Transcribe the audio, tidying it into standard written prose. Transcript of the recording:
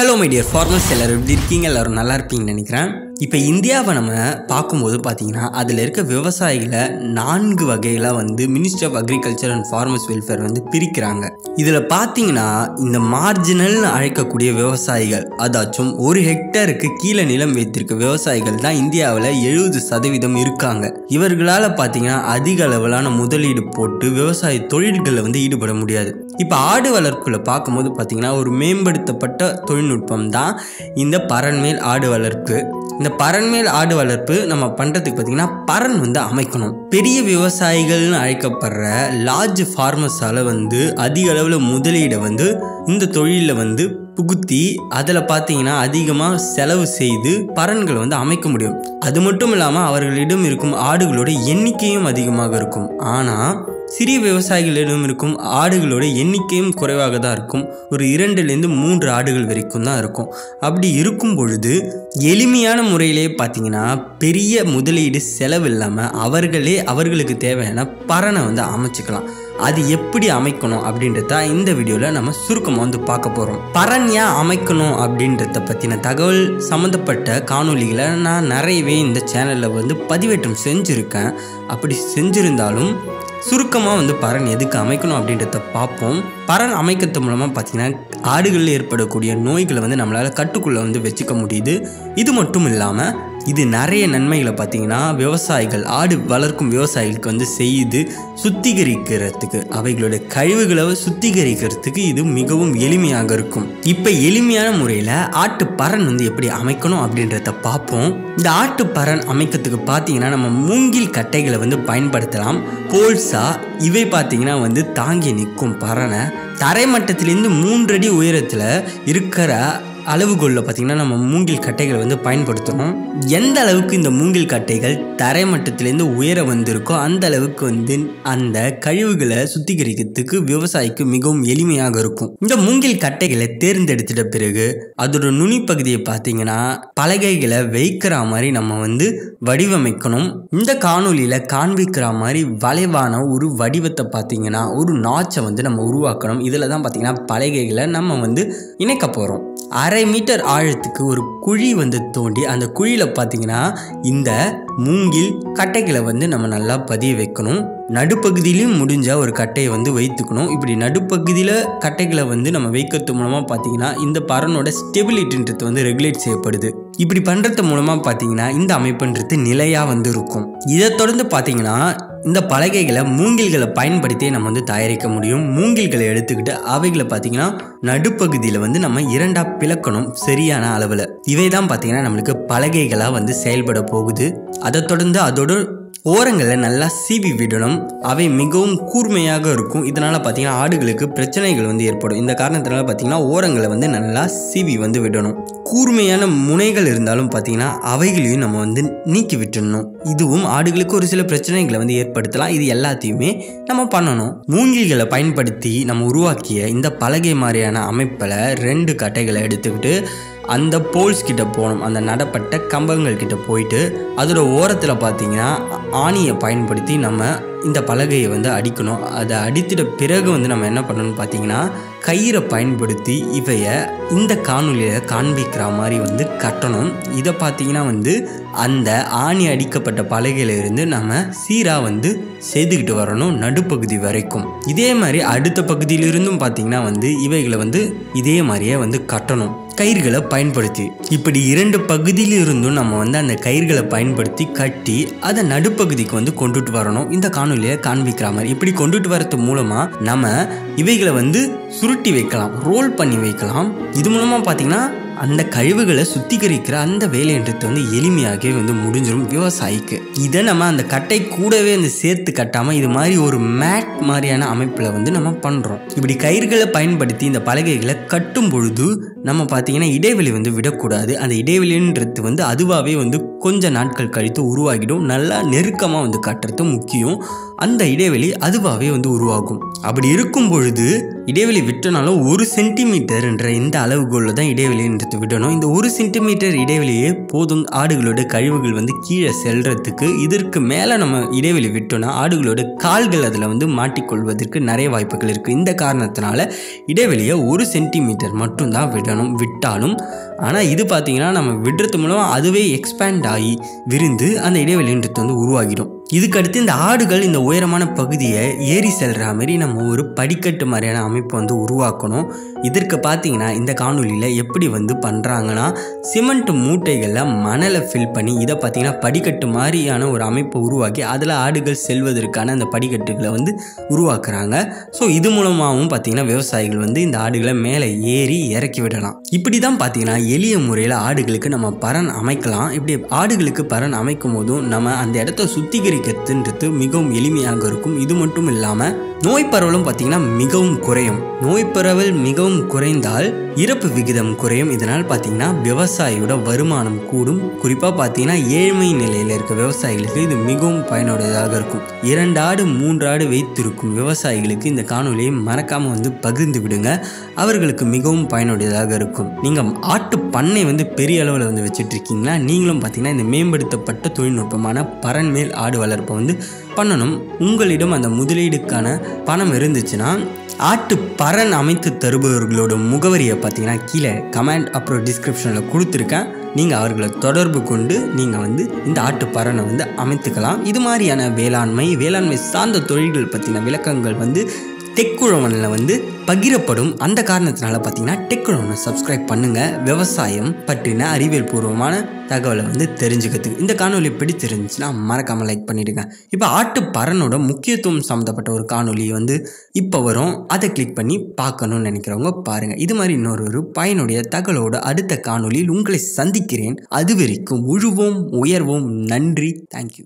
Hello my dear farmers, எல்லோரும் எப்படி இருக்கீங்க? எல்லோரும் நல்லா இருப்பீங்கன்னு நினைக்கிறேன். இப்போ இந்தியாவை நம்ம பார்க்கும்போது பார்த்தீங்கன்னா அதில் இருக்க விவசாயிகளை 4 வகைகளாக ministry of agriculture and farmers welfare பிரிக்கிறாங்க. இதில் பார்த்தீங்கன்னா இந்த மார்ஜினல்னு அழைக்கக்கூடிய விவசாயிகள், அதாச்சும் 1 ஹெக்டருக்கு கீழே நிலம் வைத்திருக்க விவசாயிகள் தான் இந்தியாவில் 70% இருக்காங்க. இவர்களால் பார்த்தீங்கன்னா அதிக அளவிலான முதலீடு போட்டு விவசாய தொழில்களில் ஈடுபட முடியாது. இப்போ ஆடு வளர்ப்பில் பார்க்கும்போது பார்த்தீங்கன்னா ஒரு மேம்படுத்தப்பட்ட தொழில்நுட்பம் தான் இந்த பரன்மேல் ஆடு வளர்ப்பு. இந்த பரன்மேல் ஆடு வளர்ப்பு நம்ம பண்ணுறதுக்கு பார்த்திங்கன்னா பரன் அமைக்கணும். பெரிய விவசாயிகள்னு அழைக்கப்படுற லார்ஜ் ஃபார்மர்ஸால் அதிக அளவில் முதலீடை இந்த தொழிலில் புகுத்தி அதில் பார்த்தீங்கன்னா அதிகமாக செலவு செய்து பரன்களை அமைக்க முடியும். அது மட்டும் இல்லாமல் அவர்களிடம் இருக்கும் ஆடுகளோட எண்ணிக்கையும் அதிகமாக இருக்கும். ஆனால் சிறிய விவசாயிகளிடம் இருக்கும் ஆடுகளோட எண்ணிக்கையும் குறைவாக தான் இருக்கும். ஒரு 2-3 ஆடுகள் வரைக்கும் தான் இருக்கும். அப்படி இருக்கும் பொழுது எளிமையான முறையிலே பார்த்தீங்கன்னா பெரிய முதலீடு செலவு இல்லாமல் அவர்களுக்கு தேவையான பரனை அமைச்சுக்கலாம். அது எப்படி அமைக்கணும் அப்படின்றத இந்த வீடியோவில் நம்ம சுருக்கமாக பார்க்க போகிறோம். பரன் ஏன் அமைக்கணும் அப்படின்றத பற்றின தகவல் சம்மந்தப்பட்ட காணொலிகளை நான் நிறையவே இந்த சேனலில் பதிவேற்றம் செஞ்சுருக்கேன். அப்படி செஞ்சுருந்தாலும் சுருக்கமாக பரன் எதுக்கு அமைக்கணும் அப்படின்றத பார்ப்போம். பரன் அமைக்கிறது மூலமாக பார்த்திங்கன்னா ஆடுகளில் ஏற்படக்கூடிய நோய்களை நம்மளால் கட்டுக்குள்ளே வச்சுக்க முடியுது. இது மட்டும் இல்லாமல் இது நிறைய நன்மைகளை பார்த்திங்கன்னா விவசாயிகள், ஆடு வளர்க்கும் விவசாயிகளுக்கு செய்து சுத்திகரிக்கிறதுக்கு, அவைகளோட கழிவுகளை சுத்திகரிக்கிறதுக்கு இது மிகவும் எளிமையாக இருக்கும். இப்போ எளிமையான முறையில் ஆட்டு பரன் எப்படி அமைக்கணும் அப்படின்றத பார்ப்போம். இந்த ஆட்டு பரன் அமைக்கிறதுக்கு பார்த்திங்கன்னா நம்ம மூங்கில் கட்டைகளை பயன்படுத்தலாம். போல்ஸா இவை பார்த்திங்கன்னா தாங்கி நிற்கும் பரனை தரைமட்டத்திலேருந்து 3 அடி உயரத்தில் இருக்கிற அளவுகோலில் பார்த்திங்கன்னா நம்ம மூங்கில் கட்டைகளை பயன்படுத்தணும். எந்த அளவுக்கு இந்த மூங்கில் கட்டைகள் தரைமட்டத்திலேருந்து உயர வந்திருக்கோ அந்த அளவுக்கு அந்த கழிவுகளை சுத்திகரிக்கிறதுக்கு விவசாயிக்கு மிகவும் எளிமையாக இருக்கும். இந்த மூங்கில் கட்டைகளை தேர்ந்தெடுத்துட்ட பிறகு அதோட நுனி பகுதியை பார்த்திங்கன்னா பலகைகளை வைக்கிற மாதிரி நம்ம வடிவமைக்கணும். இந்த காணொலியில் காண்பிக்கிற மாதிரி வளைவான ஒரு வடிவத்தை பார்த்திங்கன்னா ஒரு நாச்சை நம்ம உருவாக்கணும். இதில் தான் பார்த்திங்கன்னா பலகைகளை நம்ம இணைக்க போகிறோம். 1/2 மீட்டர் ஆழத்துக்கு ஒரு குழி தோண்டி அந்த குழியில் பார்த்தீங்கன்னா இந்த மூங்கில் கட்டைகளை நம்ம நல்லா பதிய வைக்கணும். நடுப்பகுதியிலையும் முடிஞ்ச ஒரு கட்டையை வைத்துக்கணும். இப்படி நடுப்பகுதியில் கட்டைகளை நம்ம வைக்கிறது மூலமாக பார்த்தீங்கன்னா இந்த பரனோட ஸ்டெபிலிட்டின்றது ரெகுலேட் செய்யப்படுது. இப்படி பண்ணுறது மூலமாக பார்த்தீங்கன்னா இந்த அமைப்புன்றது நிலையாக இருக்கும். இதை தொடர்ந்து பார்த்தீங்கன்னா இந்த பலகைகளை மூங்கில்களை பயன்படுத்தி நம்ம தயாரிக்க முடியும். மூங்கில்களை எடுத்துக்கிட்டு அவைகளை பார்த்தீங்கன்னா நடுப்பகுதியில் நம்ம 2ஆக பிளக்கணும் சரியான அளவில். இவை தான் பார்த்தீங்கன்னா நம்மளுக்கு பலகைகளாக செயல்பட போகுது. அதை தொடர்ந்து அதோட ஓரங்களை நல்லா சீவி விடணும். அவை மிகவும் கூர்மையாக இருக்கும். இதனால் பார்த்தீங்கன்னா ஆடுகளுக்கு பிரச்சனைகள் ஏற்படும். இந்த காரணத்தினால பார்த்தீங்கன்னா ஓரங்களை நல்லா சீவி விடணும். கூர்மையான முனைகள் இருந்தாலும் பார்த்தீங்கன்னா அவைகளையும் நம்ம நீக்கி விட்டுடணும். இதுவும் ஆடுகளுக்கு ஒரு சில பிரச்சனைகளை ஏற்படுத்தலாம். இது எல்லாத்தையுமே நம்ம பண்ணணும். மூங்கில்களை பயன்படுத்தி நம்ம உருவாக்கிய இந்த பலகை மாதிரியான அமைப்பில் 2 கட்டைகளை எடுத்துக்கிட்டு அந்த போல்ஸ் கிட்ட போகணும். அந்த நடப்பட்ட கம்பங்கள் கிட்ட போயிட்டு அதோட ஓரத்தில் பார்த்தீங்கன்னா ஆணியை பயன்படுத்தி நம்ம இந்த பலகையை அடிக்கணும். அதை அடித்திட்ட பிறகு நம்ம என்ன பண்ணணும்னு பார்த்தீங்கன்னா கயிறை பயன்படுத்தி இவைய இந்த காணொலியில் காண்பிக்கிற மாதிரி கட்டணும். இதை பார்த்தீங்கன்னா அந்த ஆணி அடிக்கப்பட்ட பலகையிலிருந்து நம்ம சீராக செய்துக்கிட்டு வரணும் நடுப்பகுதி வரைக்கும். இதே மாதிரி அடுத்த பகுதியிலிருந்தும் பார்த்தீங்கன்னா இவைகளை இதே மாதிரியே கட்டணும் கயிறுகளை பயன்படுத்தி. இப்படி 2 பகுதியிலிருந்தும் நம்ம அந்த கயிறுகளை பயன்படுத்தி கட்டி அதை நடுப்பகுதிக்கு கொண்டுட்டு வரணும். இந்த காணொலியை காண்பிக்கிற மாதிரி இப்படி கொண்டுட்டு வரது மூலமாக நம்ம இவைகளை சுருட்டி வைக்கலாம், ரோல் பண்ணி வைக்கலாம். இது மூலமாக பார்த்தீங்கன்னா அந்த கழிவுகளை சுத்திகரிக்கிற அந்த வேலைன்றது எளிமையாகவே முடிஞ்சிடும் விவசாயிக்கு. இதை நம்ம அந்த கட்டை கூடவே சேர்த்து கட்டாமல் இது மாதிரி ஒரு மேட் மாதிரியான அமைப்பில் நம்ம பண்ணுறோம். இப்படி கயிறுகளை பயன்படுத்தி இந்த பலகைகளை கட்டும் பொழுது நம்ம பார்த்தீங்கன்னா இடைவெளி விடக்கூடாது. அந்த இடைவெளின்றது அதுவாகவே கொஞ்ச நாட்கள் கழித்து உருவாகிடும். நல்லா நெருக்கமாக கட்டுறது முக்கியம். அந்த இடைவெளி அதுவாகவே உருவாகும். அப்படி இருக்கும் பொழுது இடைவெளி விட்டனாலும் 1 சென்டிமீட்டர் என்ற இந்த அளவுகோலில் தான் இடைவெளின்றது விடணும். இந்த 1 சென்டிமீட்டர் இடைவெளியே போதும் ஆடுகளோட கழிவுகள் வந்து கீழே செல்றதுக்கு. இதற்கு மேலே நம்ம இடைவெளி விட்டோம்னா ஆடுகளோட கால்கள் அதில் வந்து மாட்டிக்கொள்வதற்கு நிறைய வாய்ப்புகள் இருக்குது. இந்த காரணத்தினால இடைவெளியை 1 சென்டிமீட்டர் மட்டும்தான் விட்டாலும் ஆனால் இது பார்த்திங்கன்னா நம்ம விடுறது மூலம் அதுவே எக்ஸ்பேண்ட் ஆகி விரிந்து அந்த இடைவெளின்றது வந்து உருவாகிடும். இதுக்கடுத்து இந்த ஆடுகள் இந்த உயரமான பகுதியை ஏறி செல்கிற மாதிரி நம்ம ஒரு படிக்கட்டு மாதிரியான அமைப்பு வந்து உருவாக்கணும். இதற்கு பார்த்திங்கன்னா இந்த காணொலியில் எப்படி வந்து பண்ணுறாங்கன்னா சிமெண்ட் மூட்டைகளில் மணலை ஃபில் பண்ணி இதை பார்த்திங்கன்னா படிக்கட்டு மாதிரியான ஒரு அமைப்பை உருவாக்கி அதில் ஆடுகள் செல்வதற்கான அந்த படிக்கட்டுகளை வந்து உருவாக்குறாங்க. ஸோ இது மூலமாகவும் பார்த்திங்கன்னா விவசாயிகள் வந்து இந்த ஆடுகளை மேலே ஏறி இறக்கி விடலாம். இப்படி தான் பார்த்திங்கன்னா எளிய முறையில் ஆடுகளுக்கு நம்ம பரண் அமைக்கலாம். இப்படி ஆடுகளுக்கு பரண் அமைக்கும் போதும் நம்ம அந்த இடத்த சுத்திகரிக்கிறதுன்றது மிகவும் எளிமையாக இருக்கும். இது மட்டும் இல்லாமல் நோய் பரவலும் பார்த்திங்கன்னா மிகவும் குறையும். நோய் பரவல் மிகவும் குறைந்தால் இறப்பு விகிதம் குறையும். இதனால் பார்த்திங்கன்னா விவசாயியோட வருமானம் கூடும். குறிப்பாக பார்த்திங்கன்னா ஏழ்மை நிலையில் இருக்க விவசாயிகளுக்கு இது மிகவும் பயனுடையதாக இருக்கும். 2 ஆடு 3 ஆடு வைத்திருக்கும் விவசாயிகளுக்கு இந்த காணொலியை மறக்காமல் வந்து பகிர்ந்து விடுங்க. அவர்களுக்கு மிகவும் பயனுடையதாக இருக்கும். நீங்கள் ஆட்டு பண்ணை வந்து பெரிய அளவில் வந்து வச்சுட்டு இருக்கீங்களா, நீங்களும் பார்த்திங்கன்னா இந்த மேம்படுத்தப்பட்ட தொழில்நுட்பமான பரண் மேல் ஆடு வளர்ப்பை வந்து பண்ணணும். உங்களிடம் அந்த முதலீடுக்கான பணம் இருந்துச்சுன்னா ஆட்டு பரண் அமைத்து தருபவர்களோட முகவரியை பார்த்தீங்கன்னா கீழே கமெண்ட் அப்புறம் டிஸ்கிரிப்ஷனில் கொடுத்துருக்கேன். நீங்கள் அவர்களை தொடர்பு கொண்டு நீங்கள் வந்து இந்த ஆட்டு பரணை வந்து அமைத்துக்கலாம். இது மாதிரியான வேளாண்மை சார்ந்த தொழில்கள் பற்றின விளக்கங்கள் வந்து டெக்குழவனில் வந்து பகிரப்படும். அந்த காரணத்தினால பார்த்தீங்கன்னா டெக்குழவனை சப்ஸ்கிரைப் பண்ணுங்கள். விவசாயம் பற்றின அறிவியல் பூர்வமான தகவலை வந்து தெரிஞ்சுக்கிறதுக்கு இந்த காணொலி பிடிச்சிருந்துச்சுன்னா மறக்காமல் லைக் பண்ணிவிடுங்க. இப்போ ஆட்டு பரணோட முக்கியத்துவம் சம்மந்தப்பட்ட ஒரு காணொலி வந்து இப்போ வரும். அதை கிளிக் பண்ணி பார்க்கணும்னு நினைக்கிறவங்க பாருங்கள். இது மாதிரி இன்னொரு பயனுடைய தகவலோட அடுத்த காணொலியில் உங்களை சந்திக்கிறேன். அது வரைக்கும் உழுவோம் உயர்வோம். நன்றி. தேங்க்யூ.